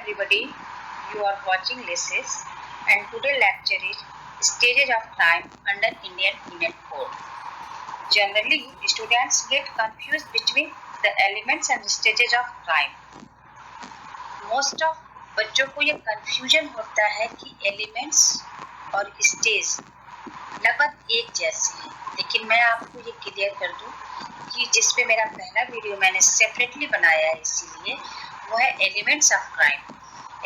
everybody, you are watching LSIS and today lecture is Stages of Crime under Indian Penal Code. Generally, students get confused between the elements and stages of crime. Most of बच्चों को ये confusion होता है कि elements और stage लगभग एक जैसे हैं, लेकिन मैं आपको ये क्लियर कर दूं कि जिसपे मेरा पहला वीडियो मैंने सेपरेटली बनाया है, इसीलिए वो है elements of crime.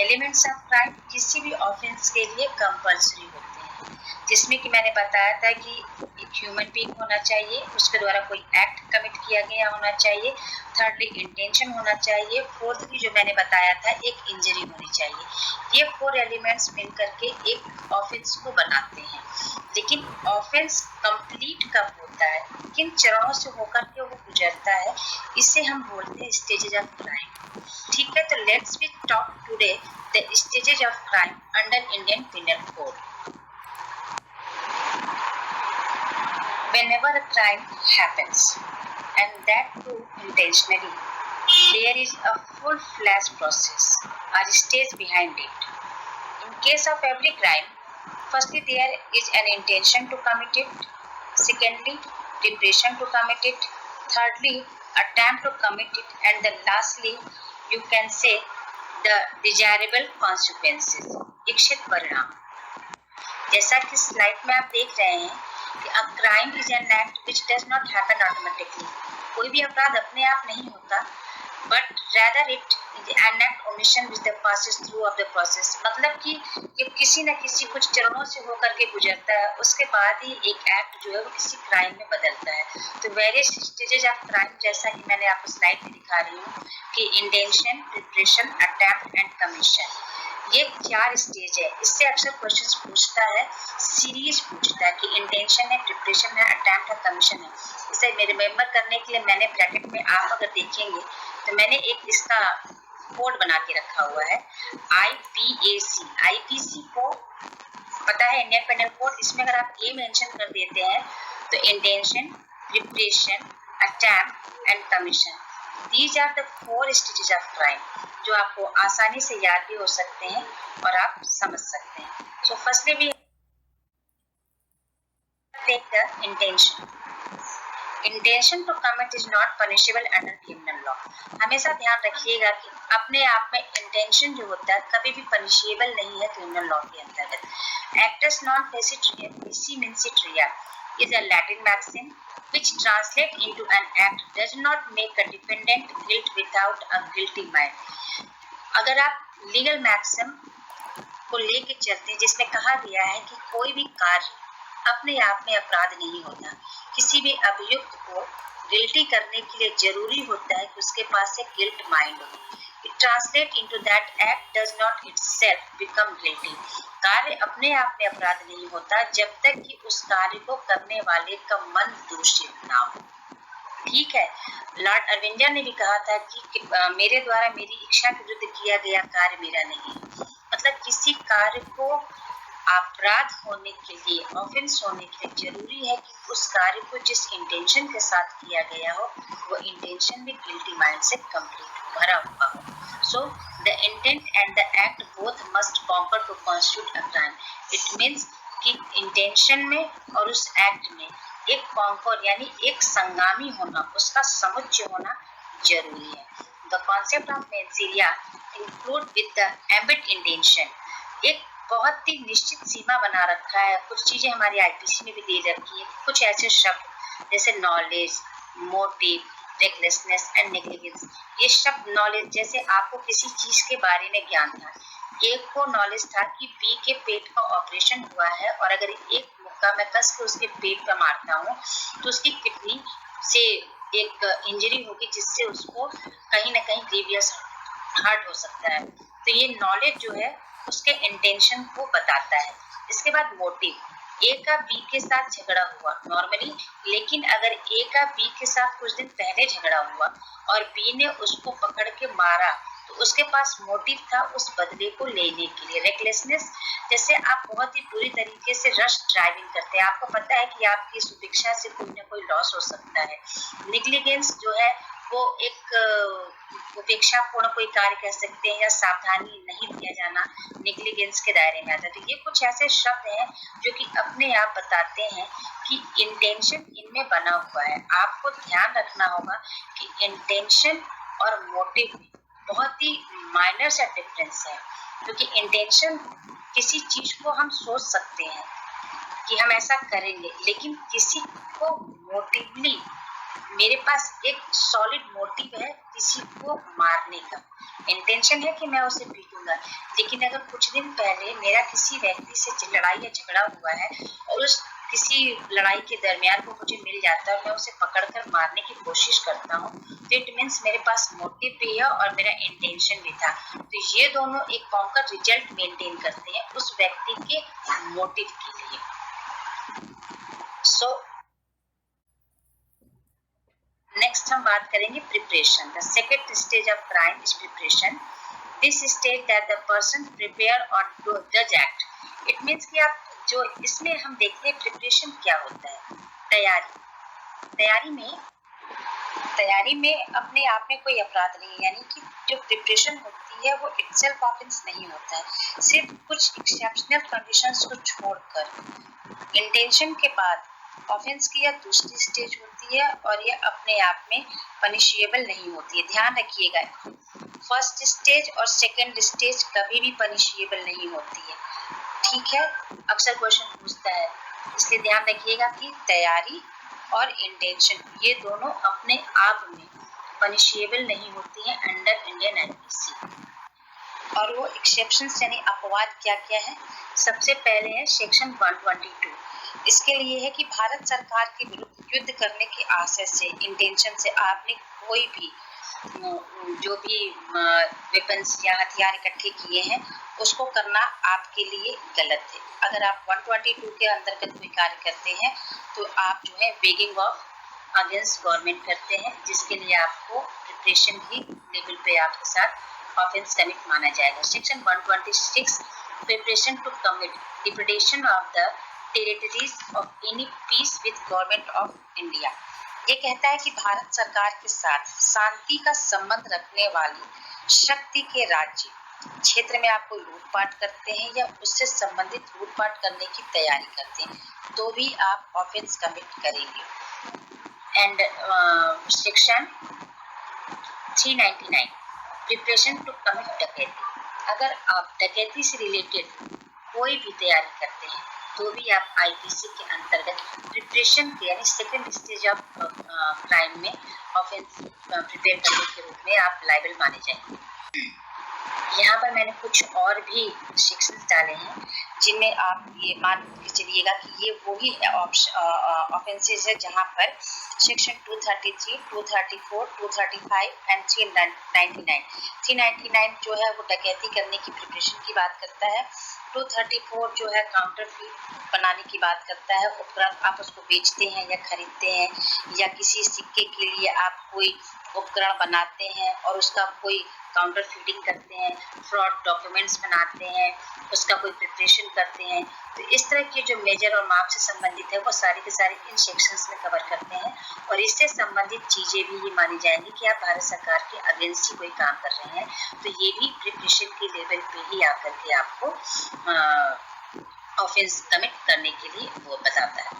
Elements of crime किसी भी ऑफेंस के लिए कंपल्सरी होते हैं, जिसमें कि मैंने बताया था कि एक ह्यूमन बीइंग होना चाहिए, उसके द्वारा कोई एक्ट कमिट किया गया होना चाहिए, थर्डली इंटेंशन होना चाहिए, फोर्थली जो मैंने बताया था एक इंजरी होनी चाहिए। ये 4 एलिमेंट्स मिलकर के एक ऑफेंस को बनाते हैं। लेकिन ऑफेंस कंप्लीट कब होता है, किन चरणों से होकर के वो गुजरता है, इसे हम बोलते हैं स्टेजेस ऑफ क्राइम। ठीक है, तो let's we talk today the stages of crime under Indian penal code. Whenever a crime happens, and that too intentionally, there is a full-fledged process or stage behind it. In case of every crime, firstly there is an intention to commit it, secondly preparation to commit it, thirdly attempt to commit it, and then lastly you can say the desirable consequences, इच्छित परिणाम। जैसा कि slide में आप देख रहे हैं कि a crime is an act which does not happen automatically. कोई भी अपराध अपने आप नहीं होता, but rather it is an act omission which the passes through of the process. मतलब कि ये किसी न किसी कुछ चरणों से होकर के गुजरता है, उसके बाद ही एक एक्ट जो है वो किसी क्राइम में बदलता है। तो वेरियस स्टेजेस ऑफ क्राइम, जैसा कि मैंने आपको स्लाइड में दिखा रही हूँ कि intention, preparation, attempt and commission, ये 4 स्टेज है। इससे अक्सर क्वेश्चंस पूछता है, सीरीज पूछता है कि इंटेंशन है, प्रिपरेशन है, अटेम्प्ट है, कमीशन है। इसे रिमेम्बर करने के लिए मैंने ब्रैकेट में, आप अगर देखेंगे तो मैंने एक इसका कोड बना के रखा हुआ है, IPAC। IPC को पता है इंडियन पेनल कोड, इसमें अगर आप ए मेंशन कर देते हैं तो intention, preparation, attempt and commission, these are the 4 stages of crime, जो आपको आसानी से याद भी हो सकते हैं और आप समझ सकते हैं। So firstly we take the intention. Intention to commit is not punishable under criminal law. हमेशा ध्यान रखिएगा कि अपने आप में इंटेंशन जो होता है कभी भी पनिशेबल नहीं है क्रिमिनल लॉ के अंतर्गत। एक्टस नॉन फेसिट रिया, फेसी मिंसिट रिया is a Latin maxim which translates into an act does not make a defendant guilt without a guilty mind. अगर आप लीगल मैक्सिम को लेके चलते हैं जिसमें कहा गया है कि कोई भी कार्य अपने आप में अपराध नहीं होता, किसी भी अभियुक्त को गिल्टी करने के लिए जरूरी होता है कि उसके पास एक गिल्ट माइंड हो। It translates into that act does not itself become guilty. कार्य अपने आप में अपराध नहीं होता जब तक कि उस कार्य को करने वाले का मन दूषित ना हो। ठीक है, लॉर्ड अरविंदर ने भी कहा था कि मेरे द्वारा मेरी इच्छा के विरुद्ध किया गया कार्य मेरा नहीं। मतलब किसी कार्य को अपराध होने के लिए, ऑफेंस होने के लिए जरूरी है कि उस कार्य को जिस इंटेंशन के साथ किया गया हो वो इंटेंशन भी गिल्टी माइंड से कंप्लीट भरा हुआ हो। So the intent and the act both must conquer to constitute a crime. It means कि इंटेंशन में और उस एक्ट में एक कॉन्कर यानी एक संगामी होना, उसका समुच्चय होना जरूरी है। The concept of mens rea include with the ambit intention. एक बहुत ही निश्चित सीमा बना रखा है। कुछ चीजें हमारी आईपीसी में भी दे रखी है। कुछ ऐसे शब्द जैसे knowledge, motive, recklessness and negligence, ये शब्द नॉलेज, जैसे आपको किसी चीज के बारे में ज्ञान था, एक को नॉलेज था कि बी के पेट का ऑपरेशन हुआ है और अगर एक मुक्का मैं कस के उसके पेट पर मारता हूँ तो उसकी किडनी से एक इंजरी होगी जिससे उसको कहीं ना कहीं ग्रीवियस हार्ट हो सकता है। तो ये नॉलेज जो है उसके इंटेंशन को बताता है। इसके बाद मोटिव, ए का बी के साथ झगड़ा हुआ नॉर्मली, लेकिन अगर ए का बी के साथ कुछ दिन पहले झगड़ा हुआ और बी ने उसको पकड़ के मारा तो उसके पास मोटिव था उस बदले को लेने के लिए। रेकलेसनेस, जैसे आप बहुत ही बुरी तरीके से रश ड्राइविंग करते हैं, आपको पता है कि आपकी सुरक्षा से कोई ना कोई लॉस हो सकता है। नेग्लिजेंस जो है वो एक उपेक्षापूर्ण कोई कार्य कह सकते हैं, या सावधानी नहीं दिया जाना नेग्लिजेंस के दायरे में आता है। तो ये कुछ ऐसे शब्द हैं जो कि अपने आप बताते हैं कि इंटेंशन इनमें बना हुआ है। आपको ध्यान रखना होगा कि इंटेंशन और मोटिव में बहुत ही माइनर सा डिफरेंस है, क्योंकि इंटेंशन किसी चीज को हम सोच सकते हैं कि हम ऐसा करेंगे, लेकिन किसी को मोटिवली, मेरे पास एक सॉलिड मोटिव है किसी को मारने का, इंटेंशन है कि मैं उसे पीटूंगा, लेकिन अगर कुछ दिन पहले मेरा किसी व्यक्ति से लड़ाई या झगड़ा हुआ है और उस किसी लड़ाई के दरमियान वो मुझे मिल जाता है और मैं उसे पकड़कर मारने की कोशिश करता हूँ, तो इट मीन्स मेरे पास मोटिव भी है और मेरा इंटेंशन भी था। तो ये दोनों एक फॉर्म का रिजल्ट मेंटेन करते हैं उस व्यक्ति के मोटिव के लिए। सो नेक्स्ट हम बात करेंगे preparation. The second stage of crime is preparation. This stage that the person prepare और डज एक्ट। इट मीन्स कि आप जो इसमें हम देखते हैं प्रिपरेशन क्या होता है, तैयारी में अपने आप में कोई अपराध नहीं है, यानी कि जो प्रिपरेशन होती है वो इटसेल्फ ऑफेंस नहीं होता है, सिर्फ कुछ एक्सेप्शनल कंडीशंस को छोड़कर इंटेंशन के बाद ऑफेंस की यह दूसरी स्टेज होती है और यह अपने आप में पनिशेबल नहीं होती है। ध्यान रखिएगा, फर्स्ट स्टेज और सेकंड स्टेज कभी भी पनिशेबल नहीं होती है, ठीक है। अक्सर क्वेश्चन पूछता है, इसलिए ध्यान रखिएगा कि तैयारी और इंटेंशन ये दोनों अपने आप में पनिशेबल नहीं होती हैं अंडर इंडियन आईपीसी। और वो एक्सेप्शंस यानी अपवाद क्या क्या है, सबसे पहले है सेक्शन 122। इसके लिए है कि भारत सरकार के विरुद्ध युद्ध करने के आशय से, इंटेंशन से आपने कोई भी जो भी वेपन्स या हथियार इकट्ठे किए हैं उसको करना आपके लिए गलत है। अगर आप 122 के अंतर्गत कोई कार्य करते हैं तो आप जो है बेगिंग ऑफ अगेंस्ट गवर्नमेंट करते हैं, जिसके लिए आपको प्रिपरेशन भी लेवल पे आपके साथ ऑफेंस कमिट माना जाएगा। Section 126 preparation to commit depredation of the territories of any peace with government of India. ये कहता है कि भारत सरकार के साथ शांति का संबंध रखने वाली शक्ति के राज्य क्षेत्र में आप कोई लूटपाट करते हैं या उससे संबंधित लूटपाट करने की तैयारी करते हैं तो भी आप ऑफेंस कमिट करेंगे। And section 399 preparation to commit डकैती। अगर आप डकैती से रिलेटेड कोई भी तैयारी करते हैं तो भी आप आईपीसी के अंतर्गत प्रिपरेशन के यानी सेकेंड स्टेज ऑफ क्राइम में ऑफेंस प्रिपेयर करने के रूप में आप लायबल माने जाएंगे। यहाँ पर मैंने कुछ और भी सेक्शंस डाले हैं जिनमें आप ये मान के चलिएगा कि ये वही ऑफेंसेस है जहाँ पर सेक्शन 233, 234, 235 एंड 399 जो है वो डकैती करने की प्रिपरेशन की बात करता है। 234 जो है काउंटरफीट बनाने की बात करता है, उपकरण आप उसको बेचते हैं या खरीदते हैं या किसी सिक्के के लिए आप कोई उपकरण बनाते हैं और उसका कोई काउंटर फीडिंग करते हैं, फ्रॉड डॉक्यूमेंट्स बनाते हैं, उसका कोई प्रिपरेशन करते हैं। तो इस तरह के जो मेजर और माप से संबंधित है वो सारी के सारे इन सेक्शंस में कवर करते हैं और इससे संबंधित चीजें भी ये मानी जाएंगी कि आप भारत सरकार के अगेंस्ट ही कोई काम कर रहे हैं तो ये भी प्रिपरेशन के लेवल पे ही आकर के आपको ऑफेंस कमिट करने के लिए वो बताता है।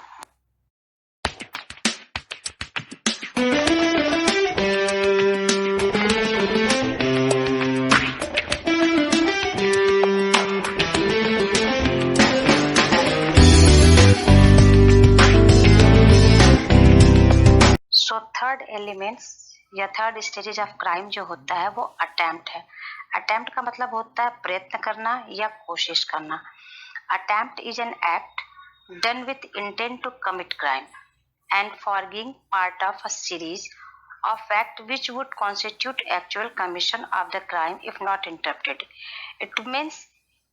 थर्ड एलिमेंट्स या थर्ड स्टेजेज ऑफ क्राइम जो होता है वो अटेम्प्ट है। अटेम्प्ट का मतलब होता है प्रयत्न करना या कोशिश करना। Attempt is an act done with intent to commit crime and forming part of a series of act which would constitute actual commission of the crime if not interrupted. It means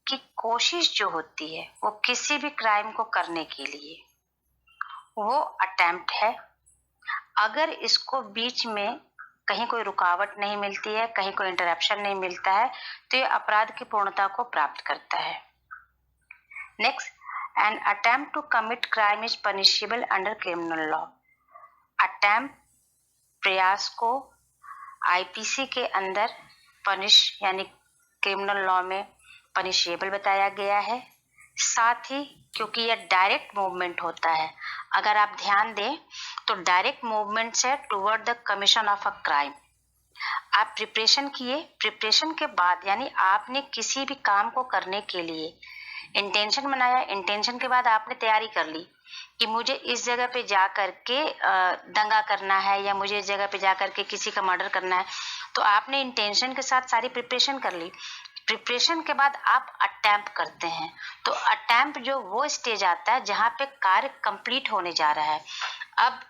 कि कोशिश जो होती है वो किसी भी crime को करने के लिए वो अटेम्प्ट है। अगर इसको बीच में कहीं कोई रुकावट नहीं मिलती है, कहीं कोई इंटरप्शन नहीं मिलता है तो ये अपराध की पूर्णता को प्राप्त करता है। Next, an attempt to commit crime is punishable under criminal law. Attempt प्रयास को आईपीसी के अंदर पनिश यानी क्रिमिनल लॉ में पनिशेबल बताया गया है। साथ ही क्योंकि यह डायरेक्ट मूवमेंट होता है, अगर आप ध्यान दें तो डायरेक्ट मूवमेंट से toward the commission of a crime. आप प्रिपरेशन किए, प्रिपरेशन के बाद यानी आपने किसी भी काम को करने के लिए इंटेंशन बनाया, इंटेंशन के बाद आपने तैयारी कर ली कि मुझे इस जगह पे जा करके दंगा करना है या मुझे इस जगह पे जा करके किसी का मर्डर करना है, तो आपने इंटेंशन के साथ सारी प्रिपरेशन कर ली। प्रिपरेशन के बाद आप अटेम्प्ट करते हैं, तो अटेम्प्ट जो वो स्टेज आता है जहाँ पे कार्य कंप्लीट होने जा रहा है। अब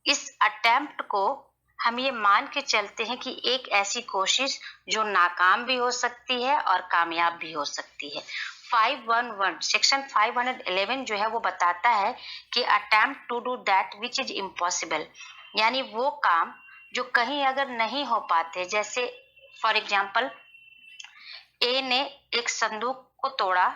इस अटेम्प्ट को हम ये मान के चलते हैं कि एक ऐसी कोशिश जो नाकाम भी हो सकती है और कामयाब भी हो सकती है। 511 सेक्शन 511 जो है वो बताता है कि attempt to do that which is impossible, यानी वो काम जो कहीं अगर नहीं हो पाते, जैसे फॉर एग्जाम्पल ए ने एक संदूक को तोड़ा,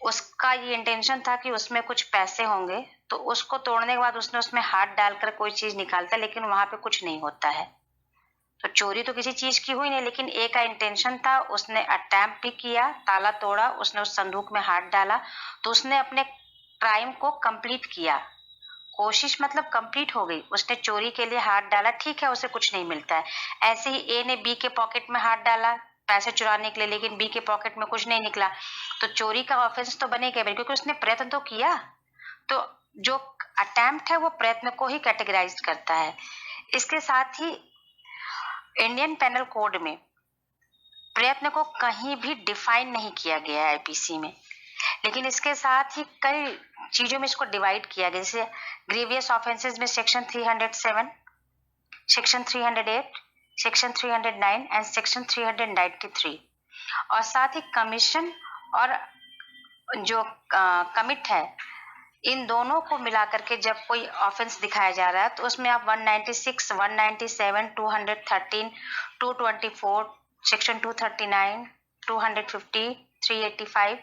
उसका ये इंटेंशन था कि उसमें कुछ पैसे होंगे, तो उसको तोड़ने के बाद उसने उसमें हाथ डालकर कोई चीज निकालता है, लेकिन वहां पे कुछ नहीं होता है, तो चोरी तो किसी चीज की हुई नहीं, लेकिन ए का इंटेंशन था, उसने अटेम्प्ट भी किया, ताला तोड़ा, उसने उस संदूक में हाथ डाला, तो उसने अपने क्राइम को कंप्लीट किया। कोशिश मतलब कंप्लीट हो गई, उसने चोरी के लिए हाथ डाला, ठीक है, उसे कुछ नहीं मिलता है। ऐसे ही ए ने बी के पॉकेट में हाथ डाला पैसे चुराने के लिए, लेकिन बी के पॉकेट में कुछ नहीं निकला, तो चोरी का ऑफेंस तो बनेगा, क्योंकि उसने प्रयत्न तो किया। तो जो अटेम्प्ट है वो प्रयत्न को ही कैटेगराइज करता है। इसके साथ ही इंडियन पेनल कोड में प्रयत्न को कहीं भी डिफाइन नहीं किया गया है आईपीसी में, लेकिन इसके साथ ही कई चीजों में इसको डिवाइड किया गया, जैसे ग्रीवियस ऑफेंसेस में section 307, section 308, section 309 and section 393, और साथ ही कमीशन और जो कमिट है, इन दोनों को मिलाकर के जब कोई ऑफेंस दिखाया जा रहा है तो उसमें आप 196, 197, 213, 224, सेक्शन 239, 250, 385,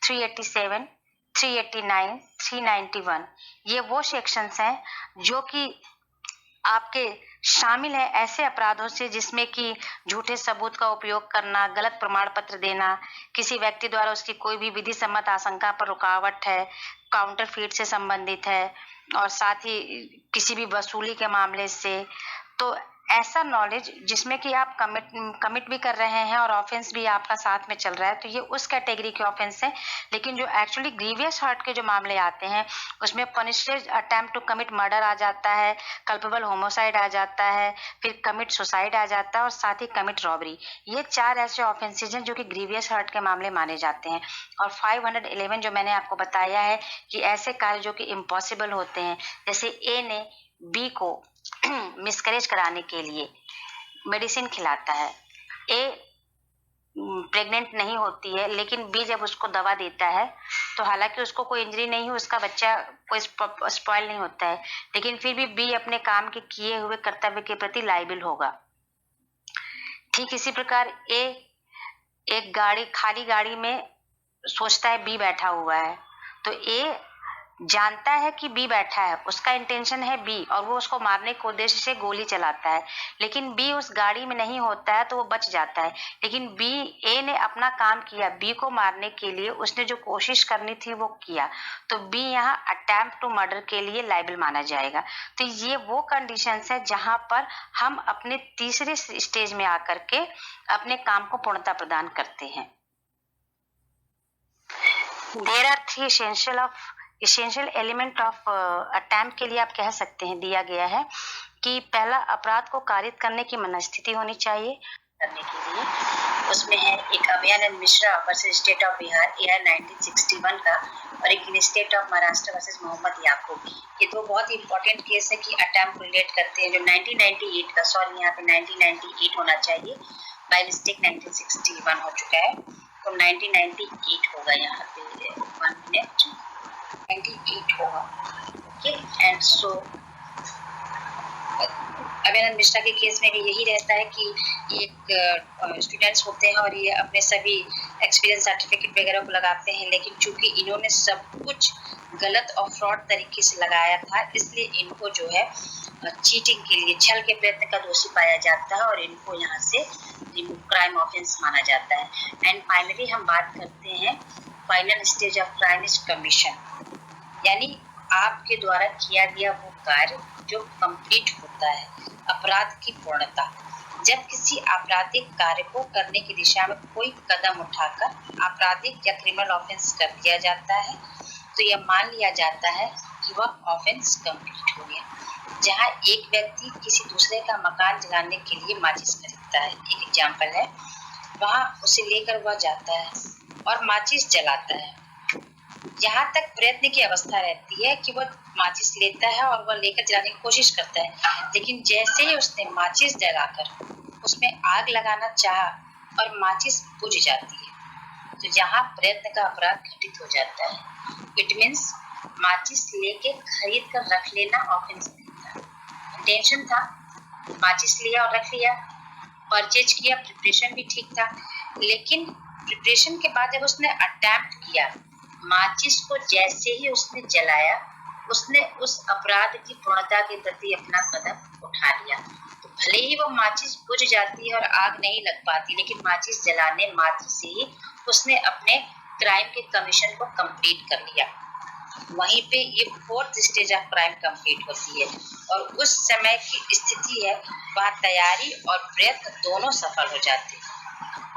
387, 389, 391, ये वो सेक्शंस हैं जो कि आपके शामिल है ऐसे अपराधों से जिसमें कि झूठे सबूत का उपयोग करना, गलत प्रमाण पत्र देना, किसी व्यक्ति द्वारा उसकी कोई भी विधि सम्मत आशंका पर रुकावट है, काउंटरफीट से संबंधित है, और साथ ही किसी भी वसूली के मामले से। तो ऐसा नॉलेज जिसमें कि आप कमिट भी कर रहे हैं और ऑफेंस भी आपका साथ में चल रहा है, तो ये उस कैटेगरी के ऑफेंस है। लेकिन जो एक्चुअली ग्रीवियस हर्ट के जो मामले आते हैं उसमें punishable attempt to commit murder आ जाता है, कल्पेबल होमोसाइड आ जाता है, फिर कमिट सुसाइड आ जाता है, और साथ ही कमिट रॉबरी। ये 4 ऐसे ऑफेंसेज हैं जो कि ग्रीवियस हर्ट के मामले माने जाते हैं। और 511 जो मैंने आपको बताया है कि ऐसे कार्य जो कि इम्पॉसिबल होते हैं, जैसे ए ने बी को मिसकैरेज कराने के लिए मेडिसिन खिलाता है, ए प्रेग्नेंट नहीं होती है, लेकिन बी जब उसको दवा देता है तो हालांकि उसको कोई इंजरी नहीं हुई, उसका बच्चा कोई स्पॉइल नहीं होता है, लेकिन फिर भी बी अपने काम के किए हुए कर्तव्य के प्रति लायबिल होगा। ठीक इसी प्रकार ए एक खाली गाड़ी में सोचता है बी बैठा हुआ है, तो ए जानता है कि बी बैठा है, उसका इंटेंशन है बी, और वो उसको मारने के उद्देश्य से गोली चलाता है, लेकिन बी उस गाड़ी में नहीं होता है तो वो बच जाता है। लेकिन ए ने अपना काम किया, बी को मारने के लिए उसने जो कोशिश करनी थी वो किया, तो बी यहाँ अटेम्प्ट टू मर्डर के लिए लायबल माना जाएगा। तो ये वो कंडीशंस है जहां पर हम अपने तीसरे स्टेज में आकर के अपने काम को पूर्णता प्रदान करते हैं। There are 3 essential element of attempt के लिए आप कह सकते हैं दिया गया है कि पहला, अपराध को कारित करने की मनस्थिति होनी चाहिए करने के लिए। उसमें है एक अवेल एंड Mishra versus state of Bihar AR 1961 का, और एक in state of Maharashtra versus Mohammad Yakub. ये दो बहुत ही इंपॉर्टेंट केस है कि अटेम्प्ट रिलेट करते हैं, जो 1998 का, सॉरी यहाँ पे 1998 होना चाहिए, बाय मिस्टेक 1961 हो चुका है, तो 1998 होगा यहाँ पे, 1 मिनट, 98 होगा। Okay, and so avail Mishra के केस में भी यही रहता है कि ये स्टूडेंट्स होते हैं और ये अपने सभी एक्सपीरियंस सर्टिफिकेट वगैरह को लगाते हैं, लेकिन चूंकि इन्होंने सब कुछ गलत और फ्रॉड तरीके से लगाया था, इसलिए इनको जो है चीटिंग के लिए छल के प्रयत्न का दोषी पाया जाता है और इनको यहाँ से क्राइम ऑफेंस माना जाता है। एंड फाइनली हम बात करते हैं final stage of crime is commission, यानी आपके द्वारा किया गया वो कार्य जो कंप्लीट होता है, अपराध की पूर्णता। जब किसी आपराधिक कार्य को करने की दिशा में कोई कदम उठाकर आपराधिक या क्रिमिनल ऑफेंस कर दिया जाता है तो यह मान लिया जाता है कि वह ऑफेंस कंप्लीट हो गया। जहाँ एक व्यक्ति किसी दूसरे का मकान जलाने के लिए माचिस खरीदता है, एक एग्जाम्पल है, वहाँ उसे लेकर वह जाता है और माचिस जलाता है। यहाँ तक प्रयत्न की अवस्था रहती है कि वह माचिस लेता है और वह लेकर जलाने की कोशिश करता है, लेकिन जैसे ही उसने माचिस जलाकर उसमें आग लगाना चाहा और माचिस बुझ जाती है तो यहाँ प्रयत्न का अपराध घटित हो जाता है। इट मीन्स माचिस लेके खरीद कर रख लेना ऑफेंस नहीं था, इंटेंशन था, माचिस लिया और रख लिया, परचेज किया, प्रिपरेशन भी ठीक था, लेकिन प्रिपरेशन के बाद जब उसने अटेम्प्ट किया, माचिस को जैसे ही उसने जलाया, उसने उस अपराध की पूर्णता के प्रति अपना कदम उठा लिया। तो भले ही वो माचिस बुझ जाती है और आग नहीं लग पाती, लेकिन माचिस जलाने मात्र से ही उसने अपने क्राइम के कमीशन को कंप्लीट कर लिया। वहीं पे ये fourth stage of crime complete होती है और उस समय की स्थिति है वहाँ तैयारी और प्रयत्न दोनों सफल हो जाते हैं।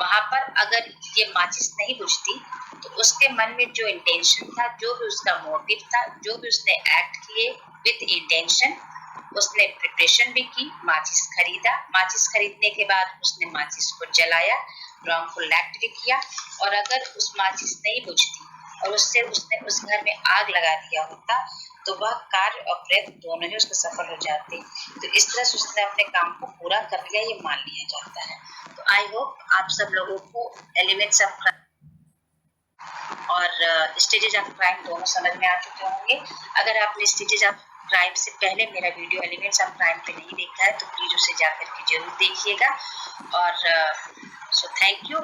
वहां पर अगर ये माचिस नहीं बुझती तो उसके मन में जो इंटेंशन था, जो भी उसका मोटिव था, जो भी उसने एक्ट किए विद इंटेंशन, उसने प्रिपरेशन भी की, माचिस खरीदा, माचिस खरीदने के बाद उसने माचिस को जलाया, रॉन्गफुल एक्ट भी किया, और अगर उस माचिस नहीं बुझती और उससे उसने उस घर में आग लगा दिया होता तो वह कार्य और प्रयत्न दोनों ही उसके सफल हो जाते। तो इस तरह से उसने अपने काम को पूरा कर लिया, ये मान लिया जाता है। तो आई होप आप सब लोगों को एलिमेंट्स ऑफ क्राइम और स्टेजेस ऑफ क्राइम दोनों समझ में आ चुके होंगे। अगर आपने स्टेजेस ऑफ क्राइम से पहले मेरा वीडियो एलिमेंट्स ऑफ क्राइम पे नहीं देखा है तो प्लीज उसे जाकर के जरूर देखिएगा। और सो थैंक यू,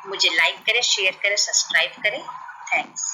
मुझे लाइक करें, शेयर करें, सब्सक्राइब करें। थैंक्स।